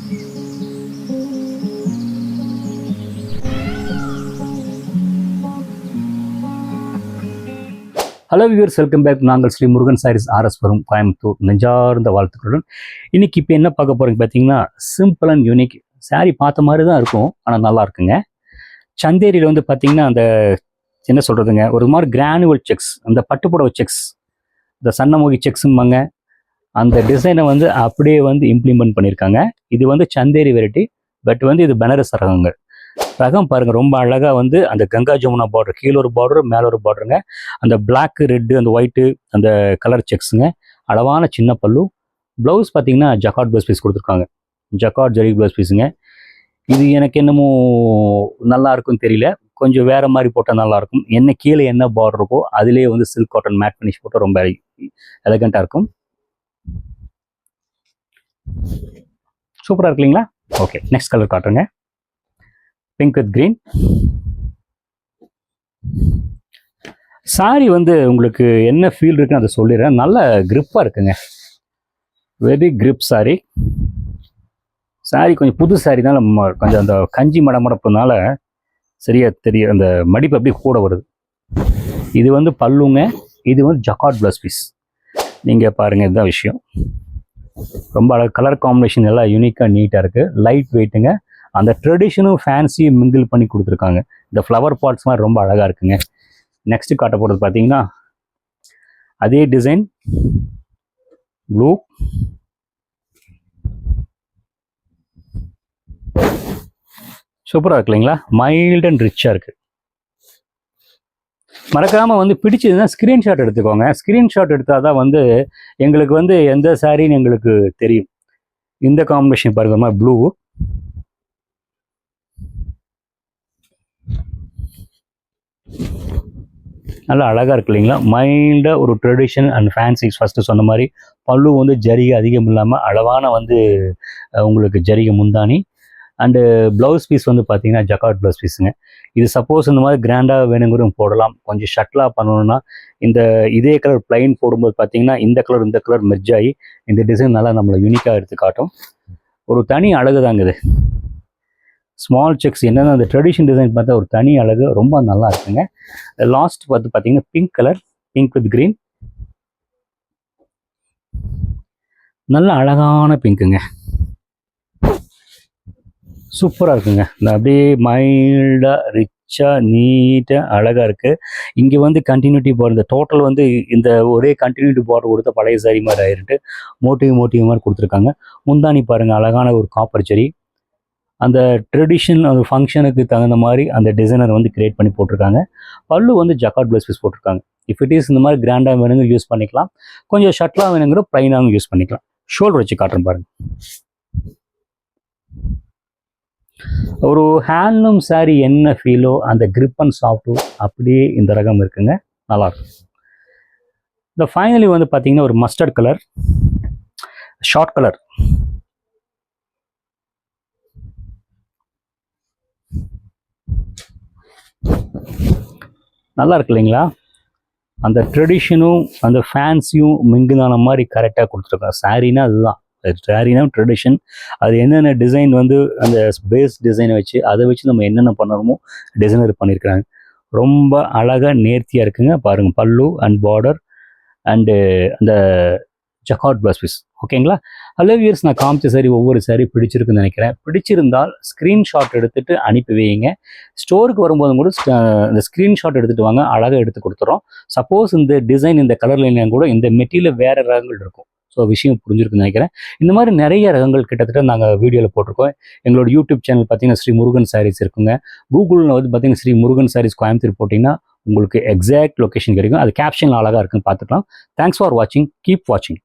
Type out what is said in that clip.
Hello viewers, welcome back. நாங்கள் ஸ்ரீ முருகன் சாரீஸ் ஆர்எஸ்புரம், கோயம்புத்தூர். நெஞ்சார்ந்த வாழ்த்துக்களுடன் இன்னைக்கு இப்போ என்ன பார்க்க போகிறீங்க பார்த்தீங்கன்னா, சிம்பிள் அண்ட் யூனிக் சாரீ. பார்த்த மாதிரி தான் இருக்கும், ஆனால் நல்லா இருக்குங்க. சந்தேரியில் வந்து பார்த்தீங்கன்னா, அந்த என்ன சொல்கிறதுங்க, ஒரு மாதிரி கிரானுவல் செக்ஸ், அந்த பட்டுப்புடவை செக்ஸ், இந்த சன்னமுகி செக்ஸும்பாங்க, அந்த டிசைனை வந்து அப்படியே வந்து இம்ப்ளிமெண்ட் பண்ணியிருக்காங்க. இது வந்து சந்தேரி வெரைட்டி, பட் வந்து இது பனாரஸ் ரகங்கள். ரகம் பாருங்கள், ரொம்ப அழகாக வந்து அந்த கங்கா ஜமுனா பார்டர், கீழே ஒரு பார்டர் மேலே ஒரு பார்டருங்க. அந்த பிளாக்கு, ரெட்டு, அந்த ஒயிட்டு, அந்த கலர் செக்ஸுங்க. அளவான சின்ன பல்லு. ப்ளவுஸ் பார்த்தீங்கன்னா ஜக்கார்ட் ப்ளவுஸ் பீஸ் கொடுத்துருக்காங்க. ஜக்கார்ட் ஜரி ப்ளவுஸ் பீஸுங்க. இது எனக்கு என்னமோ நல்லா இருக்குன்னு தெரியல, கொஞ்சம் வேறு மாதிரி போட்டால் நல்லாயிருக்கும். என்ன கீழே என்ன பார்டர் இருக்கோ அதிலேயே வந்து சில்க் காட்டன் மேட் ஃபினிஷ் போட்டால் ரொம்ப எலகண்ட்டாக இருக்கும். சூப்பராக இருக்கு இல்லைங்களா? ஓகே, நெக்ஸ்ட் கலர் காட்டுங்க. Pink with green. சாரி வந்து உங்களுக்கு என்ன ஃபீல் இருக்குன்னு அதை சொல்லிடுறேன். நல்ல கிரிப்பாக இருக்குங்க, வெரி கிரிப் சாரி. சாரி கொஞ்சம் புது சாரி தான், கொஞ்சம் அந்த கஞ்சி மடமடப்புனால சரியா தெரியும், அந்த மடிப்பு அப்படியே கூட வருது. இது வந்து பல்லுங்க, இது வந்து ஜக்கார்ட் ப்ளவுஸ் பீஸ். நீங்கள் பாருங்கள், இதுதான் விஷயம். ரொம்ப அழகாக கலர் காம்பினேஷன் எல்லாம் யூனிக்காக நீட்டாக இருக்குது. லைட் வெயிட்டுங்க. அந்த ட்ரெடிஷனும் ஃபேன்சியும் மிங்கிள் பண்ணி கொடுத்துருக்காங்க. இந்த ஃப்ளவர் பாட்ஸ் மாதிரி ரொம்ப அழகாக இருக்குங்க. நெக்ஸ்ட்டு காட்ட போகிறது பார்த்தீங்கன்னா, அதே டிசைன் ப்ளூ, சூப்பராக இருக்கு இல்லைங்களா? மைல்ட் அண்ட் ரிச்சாக இருக்குது. மறக்காமல் வந்து பிடிச்சதுன்னா ஸ்க்ரீன்ஷாட் எடுத்துக்கோங்க. ஸ்க்ரீன்ஷாட் எடுத்தால் தான் வந்து எங்களுக்கு வந்து எந்த சாரின்னு எங்களுக்கு தெரியும். இந்த காம்பினேஷன் பாருங்கம்மா, ப்ளூ, நல்லா அழகாக இருக்கு இல்லைங்களா? மைல்டாக ஒரு ட்ரெடிஷன் அண்ட் ஃபேன்சி. ஃபஸ்ட்டு சொன்ன மாதிரி பல்லு வந்து ஜரிகை அதிகம் இல்லாமல் அளவான வந்து உங்களுக்கு ஜரிகை முந்தானி. அண்டு ப்ளவுஸ் பீஸ் வந்து பார்த்தீங்கன்னா ஜக்கார்ட் ப்ளவுஸ் பீஸுங்க. இது சப்போஸ் இந்த மாதிரி கிராண்டாக வேணுங்கிறதும் போடலாம். கொஞ்சம் ஷட்லாக பண்ணணுன்னா இதே கலர் பிளைன் போடும்போது பார்த்தீங்கன்னா இந்த கலர் மெர்ஜ் ஆகி இந்த டிசைன் நல்லா நம்மளை யூனிக்காக எடுத்து காட்டும். ஒரு தனி அழகு தாங்க இது. ஸ்மால் செக்ஸ் என்னென்ன அந்த ட்ரெடிஷன் டிசைன் பார்த்தா ஒரு தனி அழகு, ரொம்ப நல்லா இருக்குங்க. லாஸ்ட் பார்த்து பார்த்தீங்கன்னா pink colour, pink with green. நல்ல அழகான பிங்க்குங்க, சூப்பராக இருக்குங்க. இந்த அப்படியே மைல்டாக ரிச்சாக நீட்டாக அழகாக இருக்குது. இங்கே வந்து கண்டினியூட்டி பார்டர், இந்த டோட்டல் வந்து இந்த ஒரே கண்டினியூட்டி பார்டர் கொடுத்த பழைய சாரி மாதிரி ஆகிட்டு மோட்டிவ் மாதிரி கொடுத்துருக்காங்க. முந்தானி பாருங்கள், அழகான ஒரு காப்பர் செரி. அந்த ட்ரெடிஷன், அந்த ஃபங்க்ஷனுக்கு தகுந்த மாதிரி அந்த டிசைனர் வந்து கிரியேட் பண்ணி போட்டிருக்காங்க. பல்லு வந்து ஜக்கார்ட் ப்ளவுஸ் பீஸ் போட்டிருக்காங்க. இஃப் இட் இஸ் இந்த மாதிரி கிராண்டாக வேணுங்க யூஸ் பண்ணிக்கலாம், கொஞ்சம் ஷர்ட்லாம் வேணுங்கிற ப்ளைனாகவும் யூஸ் பண்ணிக்கலாம். ஷோல்டர் வச்சு காட்டுறேன் பாருங்கள். ஒரு ஹேண்ட்லூம் சாரி என்ன ஃபீலோ அந்த கிரிப் அண்ட் சாஃப்டோ அப்படியே இந்த ரகம் இருக்குங்க, நல்லாயிருக்கும். இந்த ஃபைனலி வந்து பார்த்தீங்கன்னா ஒரு மஸ்டர்ட் கலர், ஷார்ட் கலர். நல்லா இருக்கு இல்லைங்களா? அந்த ட்ரெடிஷனும் அந்த ஃபேன்சியும் மிங்குதான மாதிரி கரெக்டாக கொடுத்துருக்காங்க. சாரீனா அதுதான், சாரீனா ட்ரெடிஷன். அது என்னென்ன டிசைன் வந்து அந்த பேஸ் டிசைனை வச்சு அதை வச்சு நம்ம என்னென்ன பண்ணணுமோ டிசைனர் பண்ணியிருக்கிறாங்க. ரொம்ப அழகாக நேர்த்தியாக இருக்குங்க. பாருங்கள், பல்லு அண்ட் பார்டர் அண்டு அந்த ஜக்கார்ட் ப்ளவுஸ் பீஸ். ஓகேங்களா? ஹலோ வியூவர்ஸ், நான் காமிச்ச சாரி ஒவ்வொரு சாரி பிடிச்சிருக்குன்னு நினைக்கிறேன். பிடிச்சிருந்தால் ஸ்க்ரீன்ஷாட் எடுத்துகிட்டு அனுப்பி வைங்க. ஸ்டோருக்கு வரும்போதும் கூட இந்த ஸ்க்ரீன்ஷாட் எடுத்துகிட்டு வாங்க, அழகாக எடுத்து கொடுத்துறோம். சப்போஸ் இந்த டிசைன் இந்த கலரில் இல்லைனா கூட இந்த மெட்டீரியல் வேறு ரகங்கள் இருக்கும். ஸோ விஷயம் புரிஞ்சிருக்குன்னு நினைக்கிறேன். இந்த மாதிரி நிறைய ரகங்கள் கிட்டத்தட்ட நாங்கள் வீடியோவில் போட்டிருக்கோம். எங்களோட யூடியூப் சேனல் பார்த்தீங்கன்னா ஸ்ரீ முருகன் சாரீஸ் இருக்குங்க. கூகுளில் வந்து பார்த்தீங்கன்னா ஸ்ரீ முருகன் சாரீஸ் கோயம்புத்தூர் போட்டிங்கன்னா உங்களுக்கு எக்ஸாக்ட் லொக்கேஷன் கிடைக்கும். அது கேப்ஷன் அழகாக இருக்குன்னு பார்த்துக்கலாம். தேங்க்ஸ் ஃபார் வாட்சிங், கீப் வாட்சிங்.